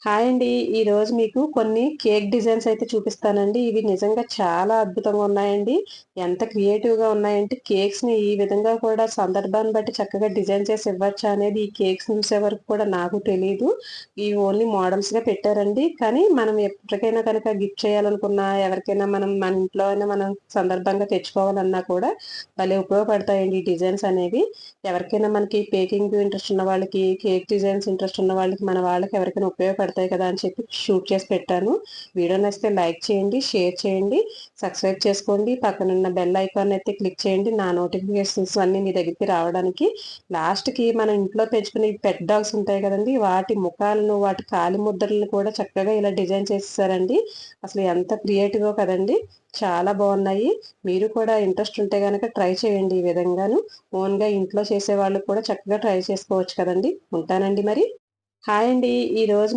Hi అండి. ఈరోజు మీకు కొన్ని కేక్ డిజైన్స్ అయితే చూపిస్తానండి. ఇవి నిజంగా చాలా అద్భుతంగా ఉన్నాయండి. ఎంత క్రియేటివ్‌గా ఉన్నాయంటే కేక్స్‌ని ఈ విధంగా కూడా సందర్భాన్ని బట్టి చక్కగా డిజైన్ చేసి ఇవ్వచ్చా అనేది ఈ కేక్స్ చూసే వరకు కూడా నాకు తెలీదు. ఇవి ఓన్లీ మోడల్స్‌గా పెట్టారండి. కానీ మనం ఎప్పటికైనా కనుక గిఫ్ట్ చేయాలనుకున్నా, ఎవరికైనా మన ఇంట్లో అయినా మనం సందర్భంగా తెచ్చుకోవాలన్నా కూడా భలే ఉపయోగపడతాయండి ఈ డిజైన్స్ అనేవి. ఎవరికైనా మనకి బేకింగ్ ఇంట్రెస్ట్ ఉన్న వాళ్ళకి, కేక్ డిజైన్స్ ఇంట్రెస్ట్ ఉన్న వాళ్ళకి, మన వాళ్ళకి ఎవరికైనా ఉపయోగపడతాయి కదా అని చెప్పి షూట్ చేసి పెట్టాను. వీడియో నచ్చితే లైక్ చేయండి, షేర్ చేయండి, సబ్స్క్రైబ్ చేసుకోండి. పక్కనున్న బెల్ ఐకాన్ అయితే క్లిక్ చేయండి. నా నోటిఫికేషన్స్ అన్నీ మీ దగ్గరికి రావడానికి. లాస్ట్‌కి మనం ఇంట్లో పెంచుకునే పెట్ డాగ్స్ ఉంటాయి కదండీ! వాటి ముఖాలను, వాటి కాలి ముద్రలను కూడా చక్కగా ఇలా డిజైన్ చేసేసారండి. అసలు ఎంత క్రియేటివో కదండీ! చాలా బావున్నాయి. మీరు కూడా ఇంట్రెస్ట్ ఉంటే గనక ట్రై చేయండి ఈ విధంగాను. ఓన్‌గా ఇంట్లో చేసేవాళ్ళు కూడా చక్కగా ట్రై చేసుకోవచ్చు కదండీ! ఉంటానండి మరి. హాయ్ అండి. ఈరోజు